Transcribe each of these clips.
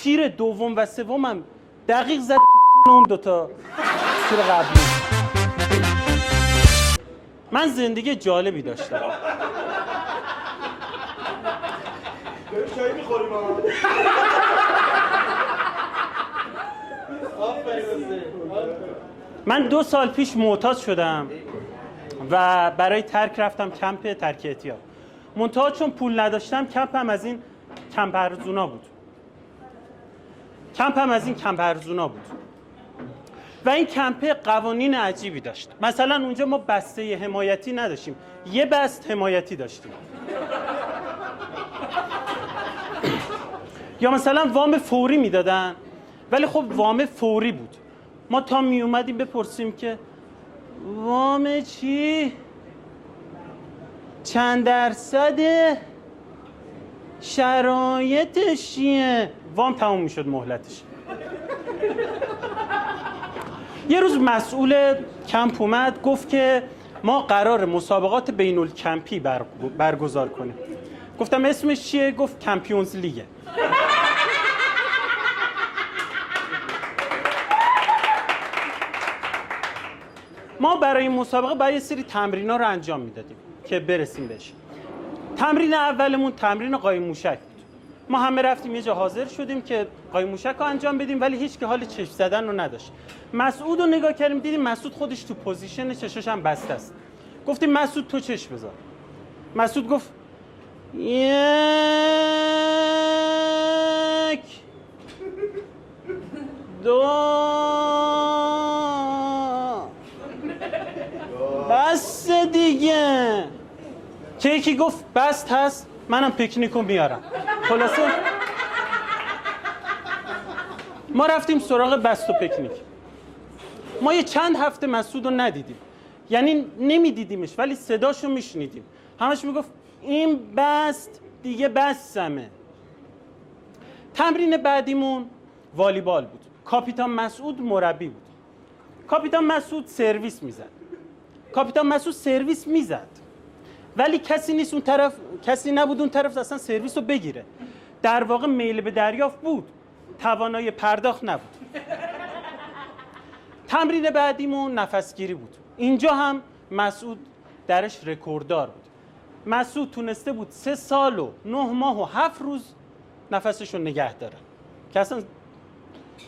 تیر دوم و سومم دقیق زد تو اون دوتا تیر قبلی. من زندگی جالبی داشتم. چایی میخوریم من 2 سال پیش معتاد شدم و برای ترک رفتم کمپ ترک اعتیاد. منتها چون پول نداشتم کمپم از این کمپ ارزونا بود. و این کمپ قوانین عجیبی داشت. مثلا اونجا ما بسته حمایتی نداشتیم، یه بست حمایتی داشتیم. یا مثلا وام فوری میدادن، ولی خب وام فوری بود. ما تا می اومدیم بپرسیم که وام چی؟ چند درصده؟ شرایطش چیه؟ وام تموم میشد مهلتش. یه روز مسئول کمپ اومد گفت که ما قرار مسابقات بین الکمپی برگزار کنیم. گفتم اسمش چیه؟ گفت کمپیونز لیگه. ما برای این مسابقه باید یه سری تمرین‌ها رو انجام میدادیم که برسیم بهش. تمرین اولمون تمرین قایم موشک بود. ما همه رفتیم یه جا حاضر شدیم که قایم موشک رو انجام بدیم، ولی هیچ که حال چشم زدن رو نداشت. مسعود رو نگاه کردیم دیدیم مسعود خودش تو پوزیشن چشاش هم بسته است. گفتیم مسعود تو چشم بذار. مسعود گفت 1 2 بس دیگه. که یکی گفت بست هست، منم پیکنیکو میارم. خلاصه ما رفتیم سراغ بست و پیکنیک. ما یه چند هفته مسعود رو ندیدیم، یعنی نمیدیدیمش ولی صداشو میشنیدیم. همش میگفت این بست دیگه بستمه. تمرین بعدیمون والیبال بود. کاپیتان مسعود مربی بود. کاپیتان مسعود سرویس میزد. ولی کسی نبود اون طرف اصلا سرویس رو بگیره. در واقع میل به دریافت بود، توانایی پرداخت نبود. تمرین بعدیمون نفسگیری بود. اینجا هم مسعود درش رکورددار بود. مسعود تونسته بود 3 سال و 9 ماه و 7 روز نفسش رو نگه داره که اصلا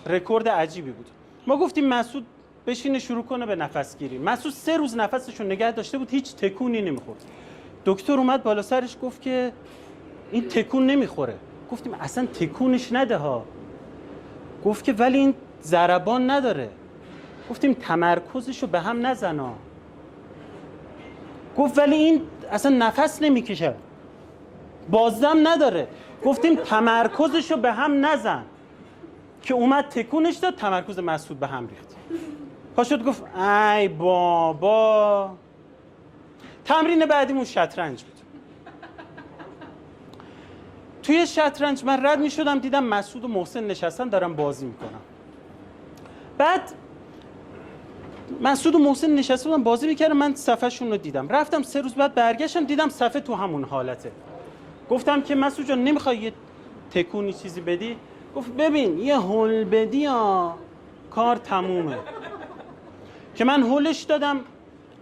رکورد عجیبی بود. ما گفتیم مسعود بشینه شروع کنه به نفسگیری. مسعود 3 روز نفسش رو نگه داشته بود، هیچ تکونی نمیخورد. دکتر اومد بالا سرش گفت که این تکون نمیخوره. گفتیم اصلا تکونش نده ها. گفت که ولی این ضربان نداره. گفتیم تمرکزش رو به هم نزنا. گفت ولی این اصلا نفس نمیکشه، بازدم نداره. گفتیم تمرکزش رو به هم نزن. که اومد تکونش داد، تمرکز مسعود به هم ریخت. پاشد گفت ای بابا. تمرین بعدیمون شطرنج بود. توی شطرنج من رد می شدم دیدم مسعود و محسن نشستن دارن بازی میکنن. بعد مسعود و محسن نشسته بودن بازی میکردن، من صفحه‌شون رو دیدم. رفتم 3 روز بعد برگشتم دیدم صفحه تو همون حالته. گفتم که مسعود جان نمیخوای یه تکونی چیزی بدی؟ گفت ببین یه هول بدی کار تمومه. که من هولش دادم،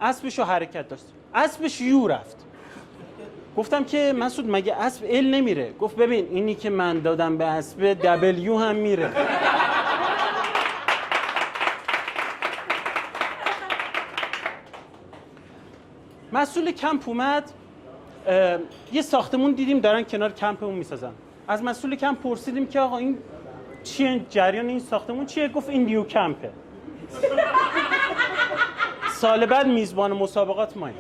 اسبشو حرکت داشت، اسبش یو رفت. گفتم که مسعود مگه اسب ال نمیره؟ گفت ببین اینی که من دادم به اسب دبلیو هم میره. مسئول کمپ اومد، یه ساختمون دیدیم دارن کنار کمپمون میسازن. از مسئول کمپ پرسیدیم که آقا این چیه، جریان این ساختمون چیه؟ گفت این نیو کمپه. سال بعد میزبان مسابقات ماییم.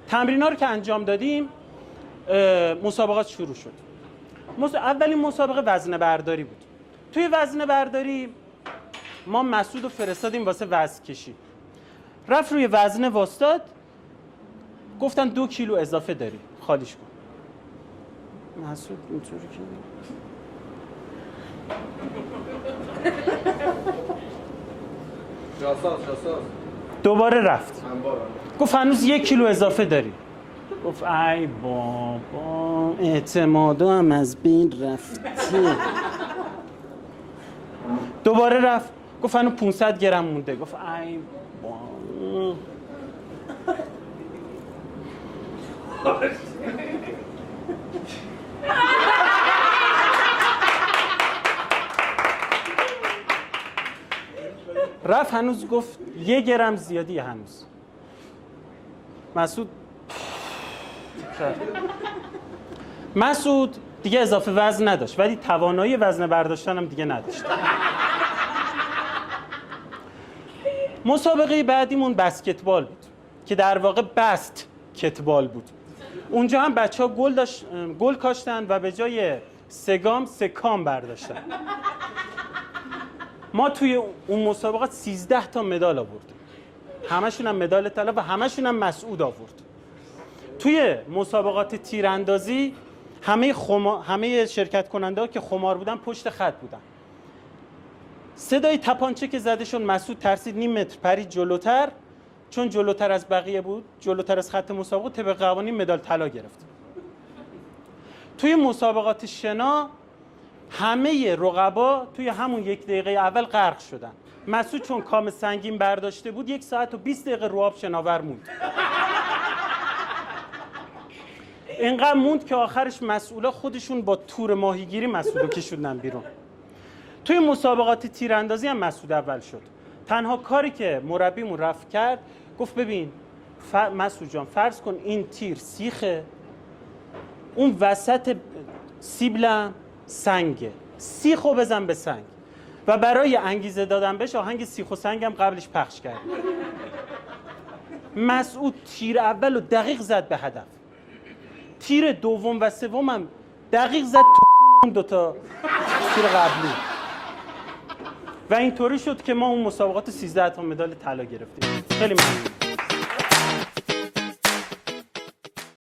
تمرینا رو که انجام دادیم مسابقات شروع شد. اولین مسابقه وزنه برداری بود. توی وزنه برداری ما مسعود رو فرستادیم واسه وزن کشی. رفت روی وزنه واسطاد، گفتن 2 کیلو اضافه داری، خالیش کن. مسعود اینطوری که جاساس دوباره رفت، گفت هنوز 1 کیلو اضافه داری. گفت ای بابا اعتمادا هم از بین رفته. دوباره رفت گفت هنوز 500 گرم مونده. گفت ای با رفت هنوز گفت 1 گرم زیادی هنوز. مسعود دیگه اضافه وزن نداشت ولی توانایی وزن برداشتن هم دیگه نداشت. مسابقه بعدیمون بسکتبال بود که در واقع بست کتبال بود. اونجا هم بچه‌ها گل کاشتن و به جای 3 گام 3 کام برداشتن. ما توی اون مسابقات 13 تا مدال آوردیم. همشون هم مدال طلا و همشون هم مسعود آورد. توی مسابقات تیراندازی همه شرکت کننده که خمار بودن پشت خط بودن. صدای تپانچه که زده شد مسعود ترسید نیم متر پرید جلوتر، چون جلوتر از بقیه بود، جلوتر از خط مسابقه، طبق قوانین مدال طلا گرفت. توی مسابقات شنا همه رقبا توی همون 1 دقیقه اول غرق شدن. مسعود چون کام سنگین برداشته بود 1 ساعت و 20 دقیقه رو آب شناور موند. اینقدر موند که آخرش مسئولا خودشون با تور ماهیگیری مسعودو کشوندن بیرون. توی مسابقات تیراندازی هم مسعود اول شد. تنها کاری که مربیمون رفت کرد گفت ببین مسعود جان فرض کن این تیر سیخه، اون وسط سیبلم سنگه، سیخو بزن به سنگ. و برای انگیزه دادن بهش آهنگ سیخ و سنگم قبلش پخش کرد. مسعود تیر اول رو دقیق زد به هدف. تیر دوم و سوم هم دقیق زد تو اون 2 تا تیر قبلی. و اینطوری شد که ما اون مسابقات 13 تا مدال طلا گرفتیم. خیلی ممنون.